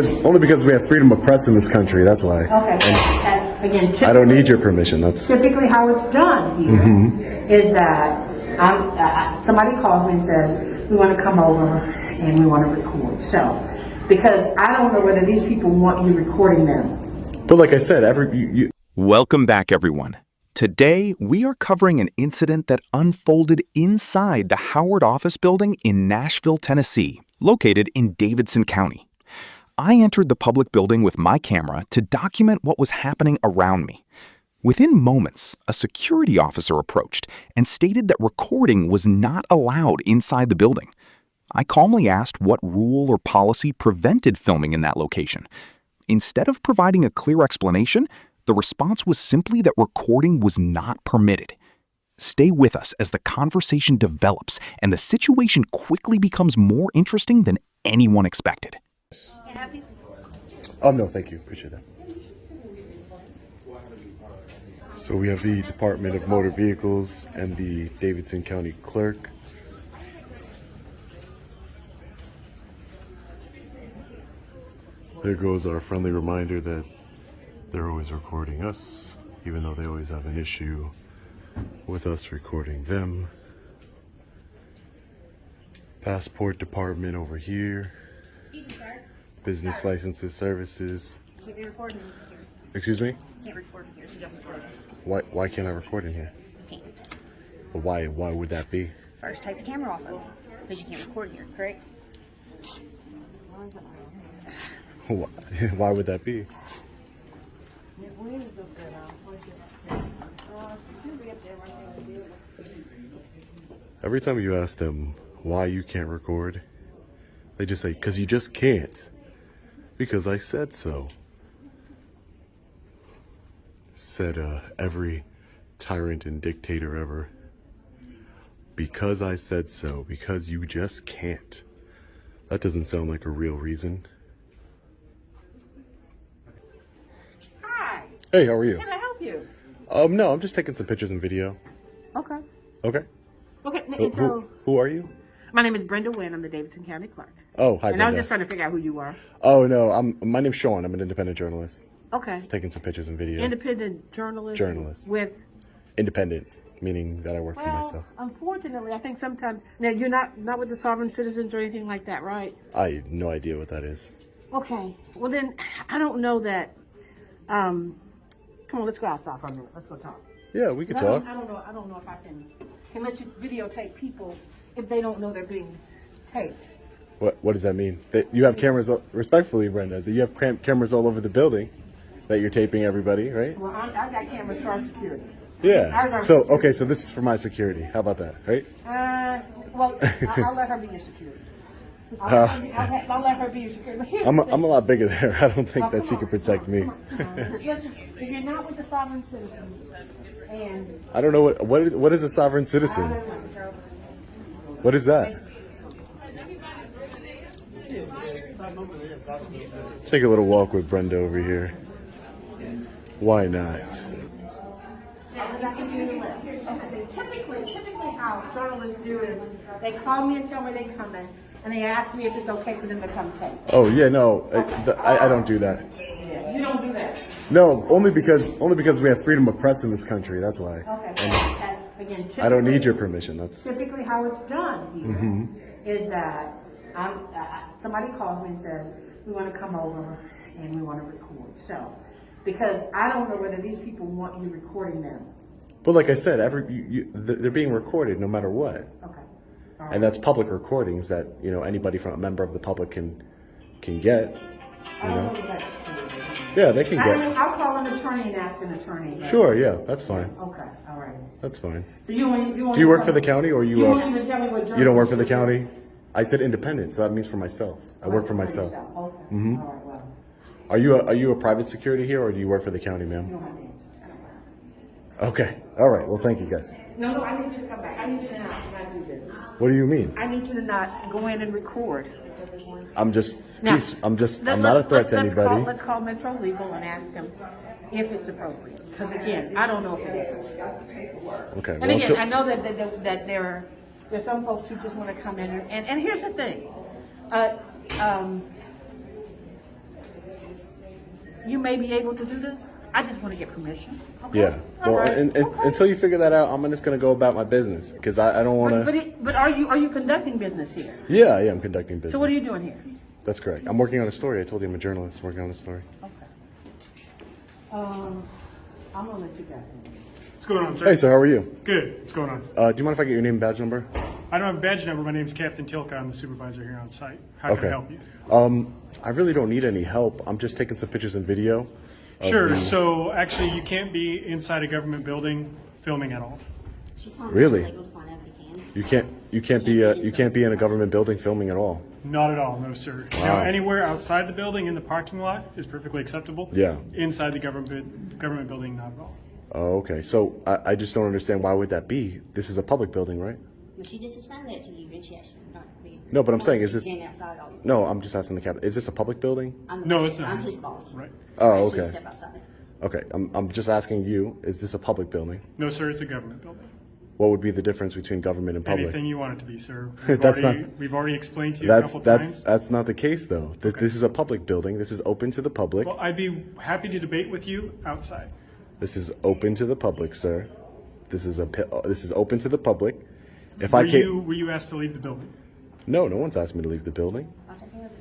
Only because we have freedom of press in this country, that's why. Okay. And again, I don't need your permission. That's typically how it's done here. Is that somebody calls me and says, we want to come over and we want to record. So, because I don't know whether these people want you recording them. But like I said, Welcome back, everyone. Today, we are covering an incident that unfolded inside the Howard office building in Nashville, Tennessee, located in Davidson County. I entered the public building with my camera to document what was happening around me. Within moments, a security officer approached and stated that recording was not allowed inside the building. I calmly asked what rule or policy prevented filming in that location. Instead of providing a clear explanation, the response was simply that recording was not permitted. Stay with us as the conversation develops and the situation quickly becomes more interesting than anyone expected. Oh, no, thank you. Appreciate that. So we have the Department of Motor Vehicles and the Davidson County Clerk. There goes our friendly reminder that they're always recording us, even though they always have an issue with us recording them. Passport Department over here. Excuse me, sir. Business licenses, services. Can't be recording here. Excuse me? Can't record in here, so don't record. Why can't I record in here? You can't. But why would that be? First, take the camera off of it, because you can't record in here, correct? Why would that be? Every time you ask them why you can't record, they just say, because you just can't. Because I said so. Said every tyrant and dictator ever. Because I said so. Because you just can't. That doesn't sound like a real reason. Hi. Hey, how are you? Can I help you? No, I'm just taking some pictures and video. Okay. Okay. Okay. And so, Who are you? my name is Brenda Wynn. I'm the Davidson County Clerk. Oh, hi, And Brenda. I was just trying to figure out who you were. Oh, no, my name's Sean. I'm an independent journalist. Okay. Taking some pictures and video. Independent journalist. Journalist. With. Independent, meaning that I work for Well, myself. unfortunately, I think sometimes now you're not with the sovereign citizens or anything like that, right? I have no idea what that is. Okay. Well, then I don't know that. Come on, let's go outside for a minute. Let's go talk. Yeah, we could I talk. don't know if I can let you videotape people if they don't know they're being taped. What does that mean? That you have cameras, respectfully, Brenda, that you have cameras all over the building that you're taping everybody, right? Well, I got cameras for our security. Yeah. So, okay, so this is for my security. How about that, right? Well, I'll let her be your security. I'll let her be your security. But here's I'm the a thing. lot bigger there. I don't think Oh, that come she on, could protect me. come on. If you're not with the sovereign citizens, and I don't know what is a sovereign citizen? What is that? Take a little walk with Brenda over here. Why not? Typically how journalists do is they call me and tell me they're coming, and they ask me if it's okay for them to come tape. Oh yeah, no, I don't do that. Yeah, you don't do that. No, only because we have freedom of press in this country. That's why. Okay. And again, I don't need your permission. That's typically how it's done here. Is that somebody calls me and says, we want to come over and we want to record. So, because I don't know whether these people want you recording them. But like I said, they're being recorded no matter what. Okay. All right. And that's public recordings that anybody from a member of the public can get. I don't know if that's true. Yeah, they can I get. mean, I'll call an attorney and ask an attorney. But- Sure, yeah, that's fine. Okay. All right. That's fine. So you won't Do you work for the county or You won't even tell me what you don't work for the journalist county? I said independent, so that means for myself. I work for myself. Okay. All right. Well, Are you a private security here, or do you work for the county, you ma'am? don't have to answer. I don't know. Okay. All right. Well, thank you, guys. No, I need you to come back. I need you to not do this. What do you mean? I need you to not go in and record. I'm just. Now, I'm not a threat to anybody. Let's call Metro Legal and ask them if it's appropriate. Because again, I don't know if it is. Okay. And again, I know that there are some folks who just want to come in and here's the thing. you may be able to do this. I just want to get permission. Okay? Yeah. All Well, right. Okay. until you figure that out, I'm just going to go about my business because I don't want to. But are you conducting business here? Yeah, I'm conducting business. So what are you doing here? That's correct. I'm working on a story. I told you I'm a journalist working on a story. Okay. I'm gonna let you guys know. What's going on, sir? Hey, so how are you? Good. What's going on? Do you mind if I get your name and badge number? I don't have a badge number. My name's Captain Tilka. I'm the supervisor here on site. How can I help you? I really don't need any help. I'm just taking some pictures and video. Sure. So actually, you can't be inside a government building filming at all. Really? Illegal to find out if they can. You can't be in a government building filming at all. Not at all. No, sir. Now, anywhere outside the building in the parking lot is perfectly acceptable. Yeah. Inside the government building, not at all. Oh, okay. So I just don't understand why would that be? This is a public building, right? Well, she just explained that to you, and she asked you not to be. No, but I'm saying, is this? Stand outside all. No, I'm just asking the captain. Is this a public building? I'm No, it's not. I'm his boss. Right. Oh, I asked you to okay. Step outside. Okay. I'm just asking you. Is this a public building? No, sir. It's a government building. What would be the difference between government and public? Anything you want it to be, sir. That's We've already explained to you a couple times. That's not the case though. This is a public building. This is open to the public. Well, I'd be happy to debate with you outside. This is open to the public, sir. This is open to the public. If I Were can't, you asked to leave the building? no one's asked me to leave the building. I'll take care of it.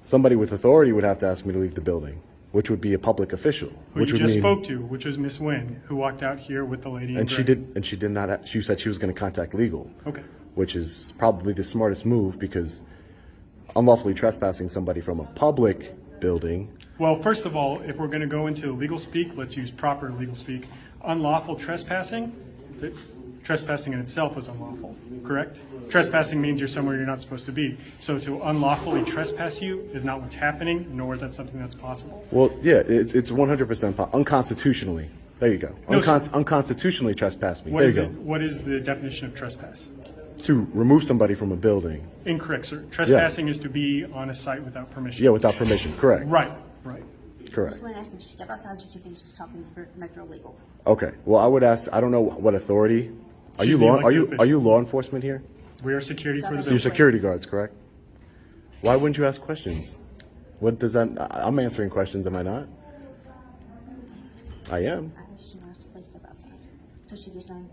Somebody with authority would have to ask me to leave the building, which would be a public official. Who Which you would just mean, spoke to, which was Miss Wynn, who walked out here with the lady in and she gray. did, and she did not. She said she was going to contact legal. Okay. Which is probably the smartest move because unlawfully trespassing somebody from a public building. Well, first of all, if we're going to go into legal speak, let's use proper legal speak. Unlawful trespassing, trespassing in itself is unlawful, correct? Trespassing means you're somewhere you're not supposed to be. So to unlawfully trespass you is not what's happening, nor is that something that's possible. Well, yeah, it's 100% unconstitutionally. There you go. No, sir. Unconstitutionally trespass me. What There is you go. what is the definition of trespass? To remove somebody from a building. Incorrect, sir. Trespassing is to be on a site without permission. Yeah, without permission. Correct. Right. Correct. Just when I asked you to step outside, did you finish talking for Metro Legal? Okay. Well, I would ask. I don't know what authority. Are She's you the law? elected Are official. you law enforcement here? We are security for the You're building. security guards, correct? Why wouldn't you ask questions? What does that? I'm answering questions, am I not? I am. I asked you not to please step outside. So she just done.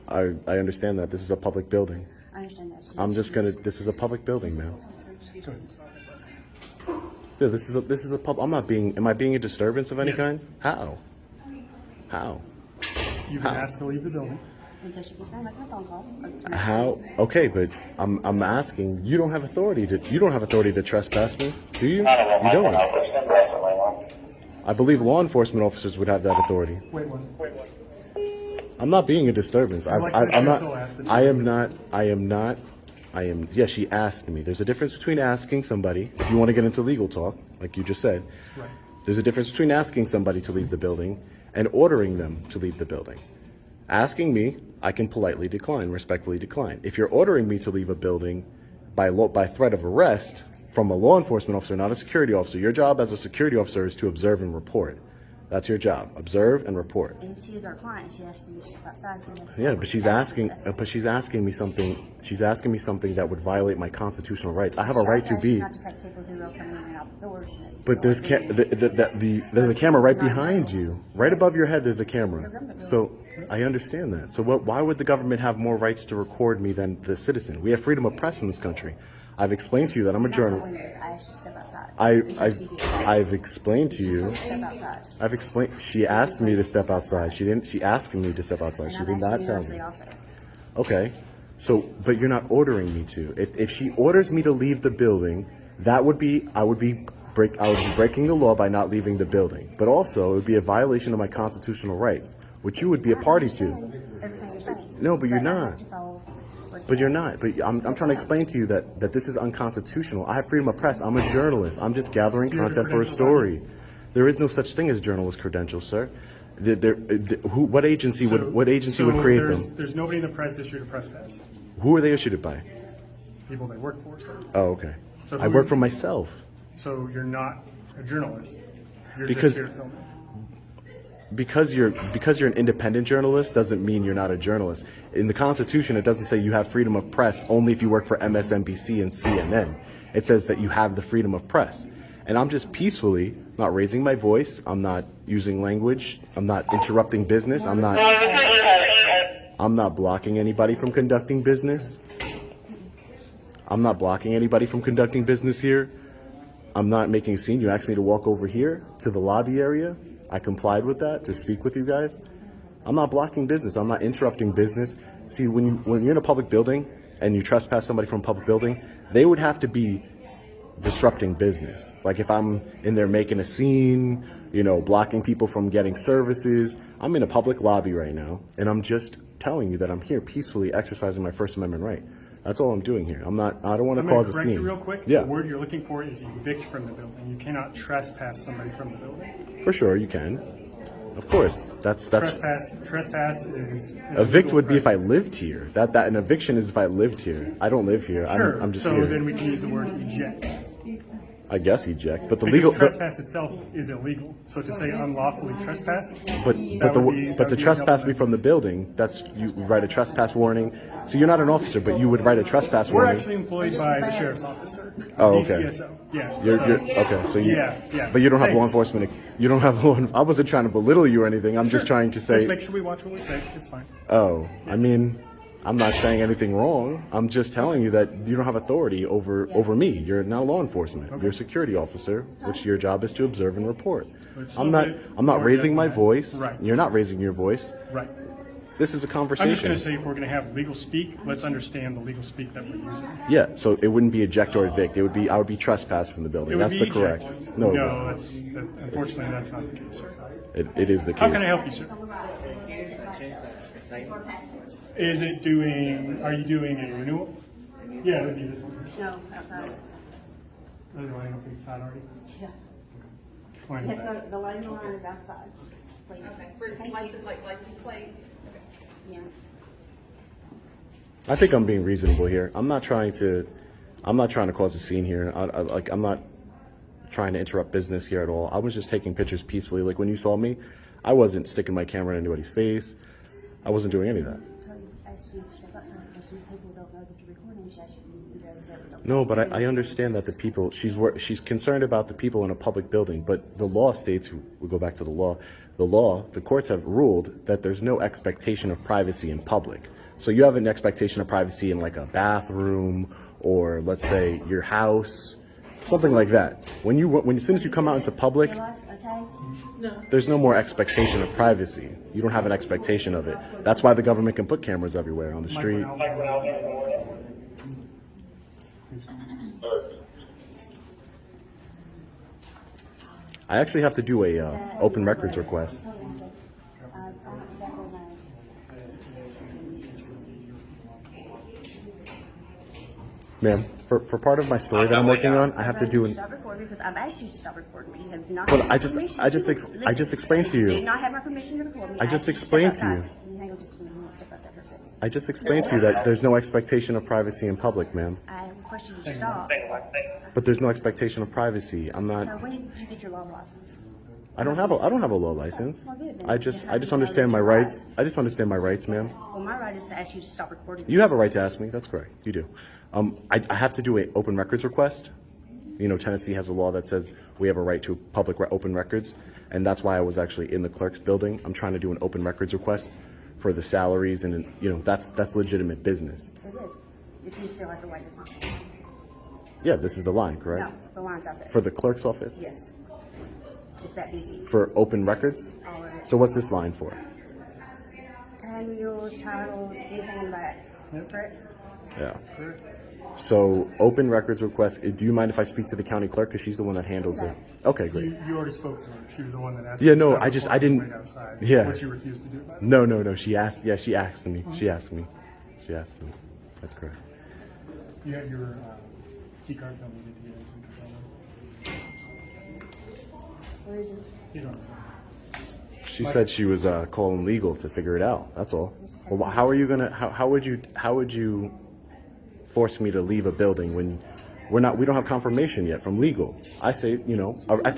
I understand that this is a public building. I understand that. I'm just gonna. This is a public building, man. Go ahead. Yeah, this is a pub. I'm not being. Am I being a disturbance of any Yes. kind? How? How? You've been asked to leave the building. Until she gets done making a phone call. How? Okay, but I'm asking. You don't have authority to trespass me, do you? You don't. I believe law enforcement officers would have that authority. Wait one. I'm not being a disturbance. I'm not. I am not. Yeah, she asked me. There's a difference between asking somebody, if you want to get into legal talk, like you just said. Right. There's a difference between asking somebody to leave the building and ordering them to leave the building. Asking me, I can politely decline, respectfully decline. If you're ordering me to leave a building by threat of arrest from a law enforcement officer, not a security officer, your job as a security officer is to observe and report. That's your job. Observe and report. And she is our client. She asked me to step outside. So Yeah, but she's asking me something. She's asking me something that would violate my constitutional rights. I have a right to be. Not to take people who are coming in and out the doors. But there's there's a camera right behind you, right above your head. There's a camera. So I understand that. So why would the government have more rights to record me than the citizen? We have freedom of press in this country. I've explained to you that I'm a journalist. I asked you to step outside. I've explained to you. Step outside. I've explained. She asked me to step outside. She didn't. She asked me to step outside. She And did I'm not asking you tell nicely me. also. Okay. So, but you're not ordering me to. If she orders me to leave the building, I would be breaking the law by not leaving the building. But also, it would be a violation of my constitutional rights, which you would be a party to. Everything you're saying. No, but you're I have not. to follow what But she you're asked. not. But I'm trying to explain to you that this is unconstitutional. I have freedom of press. I'm a journalist. I'm just gathering you have content the for a credentials story. There is no such thing as journalist credentials, sir. What agency would create them? There's nobody in the press issued a press pass. Who are they issued it by? People they work for, sir. Oh, okay. So I who- work for myself. So you're not a journalist. You're Because- just here filming. Because you're an independent journalist doesn't mean you're not a journalist. In the Constitution, it doesn't say you have freedom of press only if you work for MSNBC and CNN. It says that you have the freedom of press. And I'm just peacefully not raising my voice. I'm not using language. I'm not interrupting business. I'm not blocking anybody from conducting business. I'm not blocking anybody from conducting business here. I'm not making a scene. You asked me to walk over here to the lobby area. I complied with that to speak with you guys. I'm not blocking business. I'm not interrupting business. See, when you're in a public building and you trespass somebody from a public building, they would have to be disrupting business. Like if I'm in there making a scene, you know, blocking people from getting services. I'm in a public lobby right now, and I'm just telling you that I'm here peacefully exercising my First Amendment right. That's all I'm doing here. I don't want to I'm going cause to a correct scene. you real quick. Yeah. The word you're looking for is evict from the building. You cannot trespass somebody from the building. For sure, you can. Of course. That's Trespass is evict would be if I lived here. That an eviction is if I lived here. I don't live here. Sure. I'm just so here. then we can use the word eject. I guess eject, but the Because legal. trespass itself is illegal. So to say unlawfully trespass, But that would be to a trespass double me from the building, that's you write a trespass warning. So you're not an officer, but you would write a trespass We're warning. actually employed by the sheriff's office, sir. Oh, okay. DCSO. Yeah. You're so- okay. So you, Yeah. but you don't have law Thanks. enforcement. You don't have law. I wasn't trying to belittle you or anything. I'm just trying to Just say. make sure we watch what we say. It's fine. Oh, I mean, I'm not saying anything wrong. I'm just telling you that you don't have authority over me. You're not law enforcement. You're a security officer, which your job is to observe and report. It's I'm a not. bit I'm not more raising my judgmental. voice. Right. You're not raising your voice. Right. This is a I'm conversation. just going to say if we're going to have legal speak, let's understand the legal speak that we're using. Yeah, so it wouldn't be eject or evict. It would be I would be trespassed from the building. It would That's be the correct. eject. No, Unfortunately, that's not the case, sir. it is the case. How can I help you, sir? Is it doing, are you doing a renewal? Yeah, it would be this one. No, outside. Are you lining up inside already? Yeah. Fine You with have to that. go, the lighting line is outside, please. Thank you. License plate. Yeah. I think I'm being reasonable here. I'm not trying to cause a scene here. I'm not trying to interrupt business here at all. I was just taking pictures peacefully. Like when you saw me, I wasn't sticking my camera in anybody's face. I wasn't doing any of that. Ask you to step outside because these people don't know that you're recording. She asked you to do that. Is that okay? No, but I understand that the people, she's concerned about the people in a public building, but the law states, we go back to the law, the courts have ruled that there's no expectation of privacy in public. So you have an expectation of privacy in like a bathroom or let's say your house, something like that. As soon as you come out into public, Your license, tags? there's no more expectation of privacy. You don't have an expectation of it. That's why the government can put cameras everywhere on the street. I actually have to do a open records request. Hold on a sec. I don't exactly know. Ma'am, for part of my story that I'm working on, I have to do an. Stop recording because I've asked you to stop recording me. You have not. But had my permission to I just explained to You you. did not have my permission to record me. I just asked you to step explained to outside. you. Can you hang on just a minute? I'm gonna step out there for a second. I just explained to you that there's no expectation of privacy in public, ma'am. I request you to stop. But there's no expectation of privacy. I'm So not. when did you get your law license? I don't have a law license. Well, good then. I just Then how do you know understand that my you're rights. right? I just understand my rights, ma'am. Well, my right is to ask you to stop recording. You have a right to ask me. That's correct. You do. I have to do an open records request. You know, Tennessee has a law that says we have a right to open records, and that's why I was actually in the clerk's building. I'm trying to do an open records request for the salaries, and you know that's legitimate business. It is. If you still have to wait. Yeah, this is the line, correct? No, the line's out there. For the clerk's office? Yes. It's that busy. For open records? All right. So what's this line for? Tag mules, titles, anything in the back. Correct? Yeah. So open records request. Do you mind if I speak to the county clerk because she's the one that handles it? Okay, great. You already spoke to her. She was the one that asked. Yeah, you to no, stop I recording didn't- right outside, yeah. But you refused to do it. By the way. No. She asked. Yeah, she asked me. She asked me. She asked me. That's correct. You have your key card number. You need to get into Where is it? He's on the phone. She said she was calling legal to figure it out. That's all. Well, how are you gonna? How would you force me to leave a building when we don't have confirmation yet from legal? I say, you know, I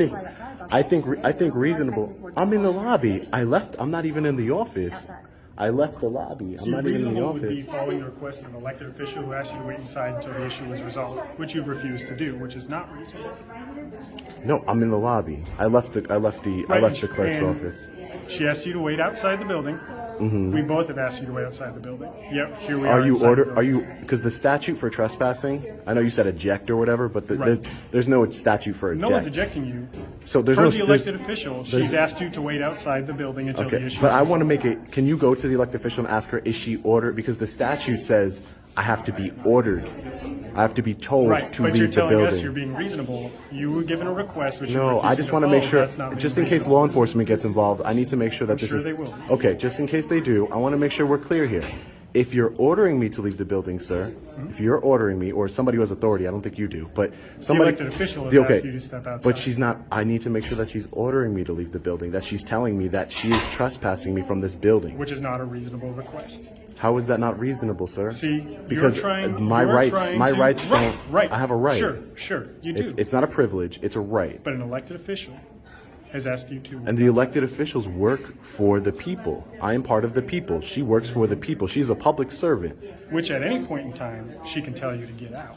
think reasonable. I'm in the lobby. I left. I'm not even in the office. Outside. I left the lobby. I'm See, not even in the reasonable would be office. following the request of an elected official who asked you to wait inside until the issue was resolved, which you've refused to do, which is not reasonable. No, I'm in the lobby. I left the clerk's And office. She asked you to wait outside the building. We both have asked you to wait outside the building. Yep, here we are. Are you inside the building. because the statute for trespassing, I know you said eject or whatever, but Right. there's no statute for eject. No one's ejecting you. So there's Per no the elected official, she's asked you to wait outside the building until the Okay, issue but is I want to resolved. make it, can you go to the elected official and ask her, is she ordered? Because the statute says I have to be ordered. I have to be told Right, to but you're leave the telling us you're building. being reasonable. You were given a request, which No, you're I just want to make sure, just in case law enforcement gets involved, I need to make sure that this sure is. they will. Okay, just in case they do, I want to make sure we're clear here. If you're ordering me to leave the building, sir, if you're ordering me, or somebody who has authority, I don't think you do, but somebody. elected official has Okay, asked you to step outside. But she's not, I need to make sure that she's ordering me to leave the building, that she's telling me that she is trespassing me from this building. Which is not a reasonable request. How is that not reasonable, sir? See, because you're trying. my you're rights, trying my to- rights right, don't. Right. I have a right. Sure, you do. It's not a privilege. It's a right. But an elected official has asked you to. And the elected officials work for the people. I am part of the people. She works for the people. She's a public servant. Which at any point in time, she can tell you to get out.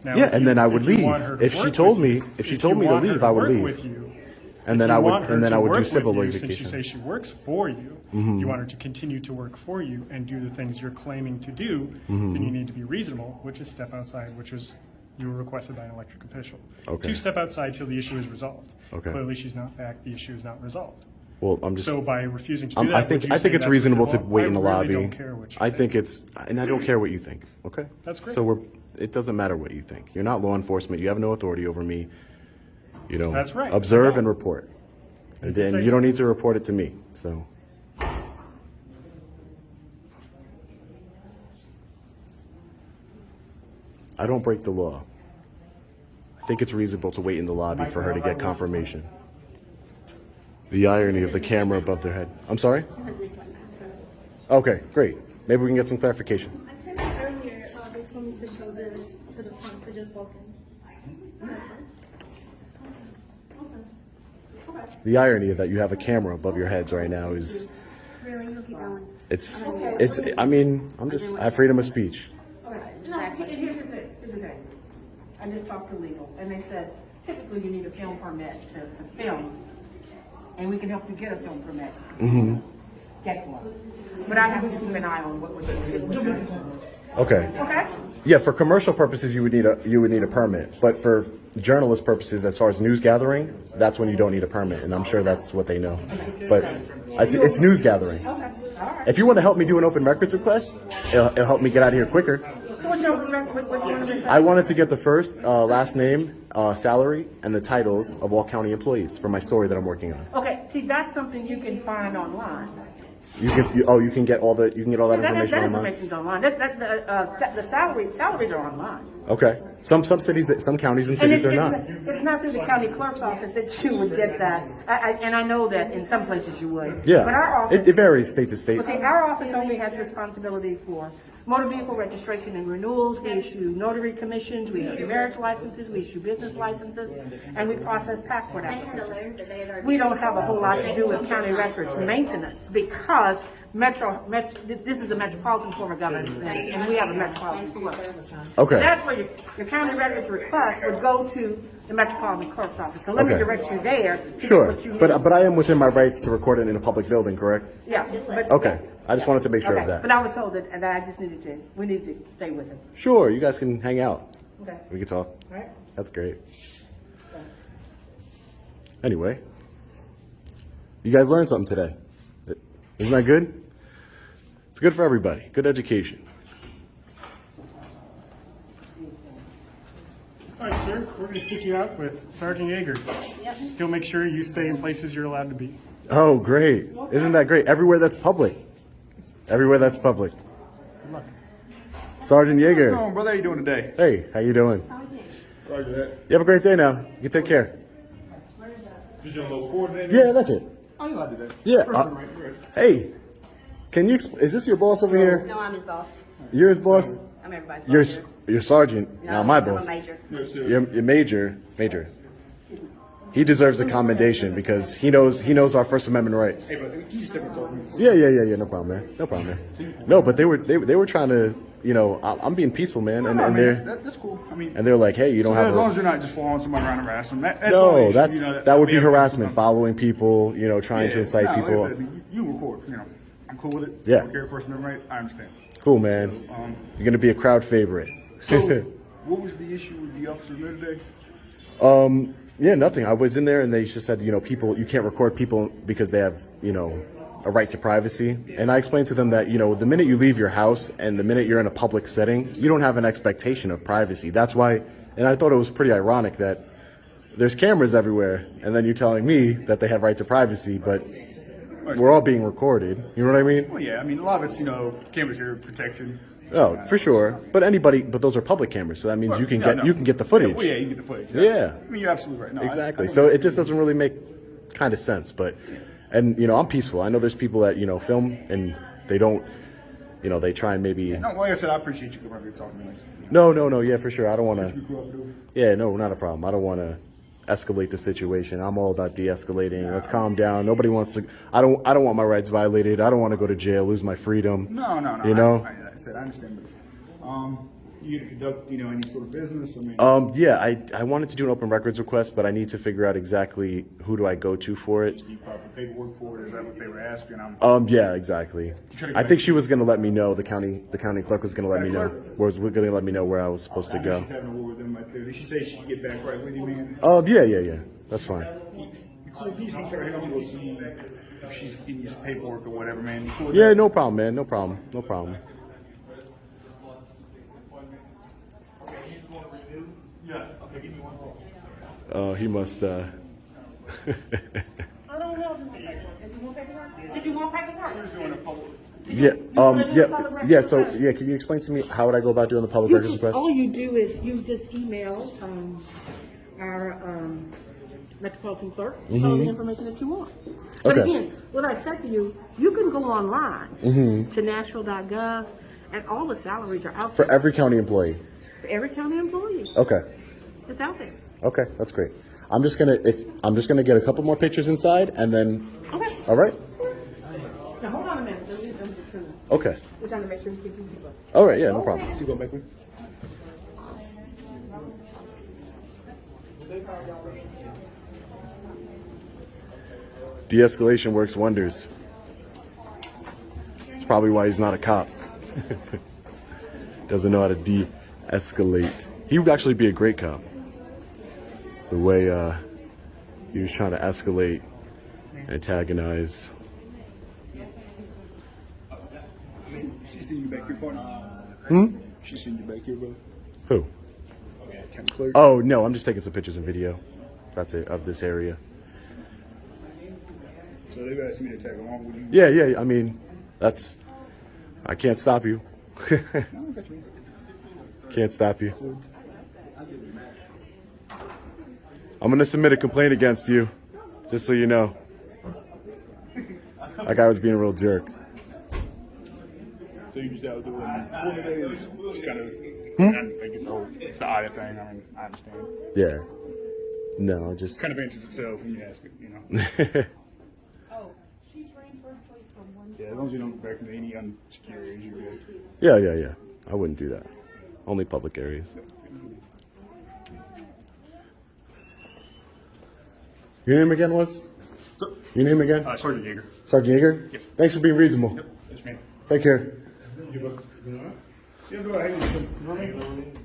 Now, Yeah, if and you- then I would if you leave. want her to If she work told with me- you- if she if told you me to want her leave, I would work leave. with you, And if then you I would- want her and then to I would do work with civil you, litigation. Since you say she works for you, you want her to continue to work for you and do the things you're claiming to do, then you need to be reasonable, which is step outside, which was you were requested by an elected official. Okay. To step outside till the issue is resolved. Okay. Clearly, she's not back. The issue is not resolved. Well, I'm just. So by refusing to do that, I would think you I say think it's that's reasonable to reasonable? wait in the I lobby. really don't care what you I think. think it's, and I don't care what you think. Okay. That's great. So it doesn't matter what you think. You're not law enforcement. You have no authority over me. You know. That's right. Observe I know. and report. And can then say you don't so. need to report it to me. So. I don't break the law. I think it's reasonable to wait in the lobby for her to get confirmation. The irony of the camera above their head. I'm sorry? Okay, great. Maybe we can get some clarification. I think earlier, they told me to show this to the front to just walk in. That's fine. Okay. The irony of that you have a camera above your heads right now is, Really, you'll keep going. I mean, I have freedom of speech. No, and here's the thing, I just talked to legal, and they said typically you need a film permit to film, and we can help you get a film permit. Get one. But I have to keep an eye on what we're doing. Okay. Okay? Yeah, for commercial purposes, you would need a permit, but for journalist purposes, as far as news gathering, that's when you don't need a permit, and I'm sure that's what they know. But it's news gathering. Okay, all right. If you want to help me do an open records request, it'll help me get out of here quicker. So what's your record, what you want to do? I wanted to get the first, last name, salary, and the titles of all county employees for my story that I'm working on. Okay, see, that's something you can find online. You can get all that information That online. information's online. The salaries are online. Okay. Some cities, some counties and And cities, they're not. it's not through the county clerk's office that you would get that. And I know that in some places you would. Yeah. But our office. It varies state to state. Well, see, our office only has responsibility for motor vehicle registration and renewals. We issue notary commissions, we issue marriage licenses, we issue business licenses, and we process passport They had applications. alerted that they had already. We don't have a whole lot to do with county records maintenance because this is a metropolitan form of government, and we have a metropolitan clerk. Okay. That's where your county records request would go to the metropolitan clerk's office. So let me Okay. direct you there. to get Sure. what you need. But I am within my rights to record it in a public building, correct? Yeah. But, Okay. I just wanted to make sure okay. of that. But I was told that, and I just we need to stay with him. Sure. You guys can hang out. Okay. We can talk. All right. That's great. Anyway, you guys learned something today. Isn't that good? It's good for everybody. Good education. All right, sir, we're going to stick you out with Sergeant Yeager. He'll make sure you stay in places you're allowed to be. Oh, great. Isn't that great? Everywhere that's public. Everywhere that's public. Good luck. Sergeant Yeager. Oh, brother, how you doing today? Hey, how you doing? Roger that. You have a great day now. You take care. Just doing a little coordinating. Yeah, that's it. Oh, you like to do that? Yeah. First one, right, good. Hey, can you, is this your boss over here? No, I'm his boss. You're his boss? I'm everybody's You're, boss. you're sergeant, now my boss. I'm a major. Yes, sir. You're major. he deserves a commendation because he knows our First Amendment rights. Hey, but you step and talk to me. Yeah. No problem, man. No problem, man. No, but they were trying to, you know, I'm being peaceful, man, and That's cool. I mean, they're like, hey, you don't have as long as you're not just following somebody around and harassing them. That's no, fine. that's You know, that would be yeah, harassment, following people, you know, trying to incite no, like I people. said, you record. You know, I'm cool with it. Yeah. I don't care First Amendment right. I understand. Cool, man. You're gonna be a crowd favorite. So, what was the issue with the officers there today? Yeah, nothing. I was in there and they just said, you know, you can't record people because they have, you know, a right to privacy. And I explained to them that, you know, the minute you leave your house and the minute you're in a public setting, you don't have an expectation of privacy. That's why, and I thought it was pretty ironic that there's cameras everywhere and then you're telling me that they have right to privacy, but we're all being recorded. You know what I mean? Well, yeah. I mean, a lot of it's, you know, cameras here, protection. Oh, for sure. But those are public cameras, so that means you can get the footage. Yeah, well, yeah, you can get the footage. Yeah. I mean, you're absolutely right. No, Exactly. I So it just doesn't really make kind of sense. But, and you know, I'm peaceful. I know there's people that, you know, film and they don't, you know, they try and maybe. No, like I said, I appreciate you coming over here talking to me. No. Yeah, for sure. I don't want to. You grew up doing. Yeah, no, not a problem. I don't want to escalate the situation. I'm all about de-escalating. Let's calm down. Nobody wants to. I don't want my rights violated. I don't want to go to jail, lose my freedom. No. You know. I said I understand, but you to conduct, you know, any sort of business. I mean, Yeah, I wanted to do an open records request, but I need to figure out exactly who do I go to for it. do you proper paperwork for it? Is that what they were asking? Yeah, exactly. I think she was going to let me know. The county clerk was going to let me know. Was going to let me know where I was supposed to go. She's having a war with them right there. Did she say she'd get back right with you, man? Yeah. That's fine. You cool? Please can tell her I'm gonna see if she's getting you some paperwork or whatever, man. You cool with Yeah, that? no problem, man. No problem. He must. I don't know. Did you want paperwork? Did you want paperwork? Yeah. So, can you explain to me how would I go about doing the public records request? All you do is you just email our metropolitan clerk all the information that you want. But Okay. again, what I said to you, you can go online to Nashville.gov, and all the salaries are out For there every county employee. for every county employee. Okay. It's out there. Okay, that's great. I'm just gonna get a couple more pictures inside, and then. Okay. All right. Now hold on a minute. Okay. We're trying to make sure we can do it. All right. Yeah, no problem. You going back with? De-escalation works wonders. It's probably why he's not a cop. Doesn't know how to de-escalate. He would actually be a great cop. The way he was trying to escalate, antagonize. She's seen you back here, partner. She's seen you back here, bro. Who? County clerk. Oh no, I'm just taking some pictures and video. That's it, of this area. So they've asked me to tag along with you. Yeah. I mean, I can't stop you. No, I got you. Can't stop you. I'm gonna submit a complaint against you, just so you know. That guy was being a real jerk. So you just out doing one day is just kind of. I get the whole. It's the audit thing. I mean, I understand. Yeah. No, just. Kind of answers itself when you ask it, you know. Oh, she's ranked first place for one. Yeah, as long as you don't go back into any unsecure areas, you're good. Yeah. I wouldn't do that. Only public areas. Your name again was? Your name again? Sergeant Yeager. Sergeant Yeager? Yep. Thanks for being reasonable. Yes, ma'am. Take care. Yeah, go ahead.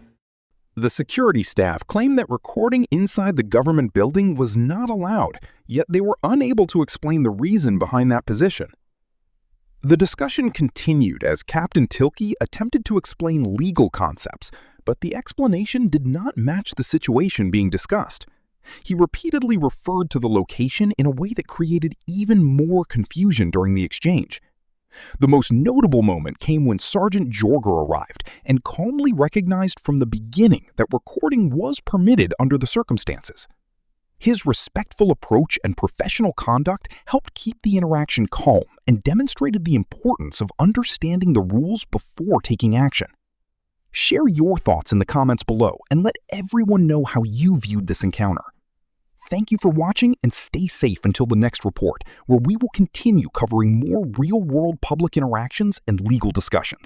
The security staff claimed that recording inside the government building was not allowed, yet they were unable to explain the reason behind that position. The discussion continued as Captain Tilkey attempted to explain legal concepts, but the explanation did not match the situation being discussed. He repeatedly referred to the location in a way that created even more confusion during the exchange. The most notable moment came when Sergeant Jorger arrived and calmly recognized from the beginning that recording was permitted under the circumstances. His respectful approach and professional conduct helped keep the interaction calm and demonstrated the importance of understanding the rules before taking action. Share your thoughts in the comments below and let everyone know how you viewed this encounter. Thank you for watching and stay safe until the next report, where we will continue covering more real-world public interactions and legal discussions.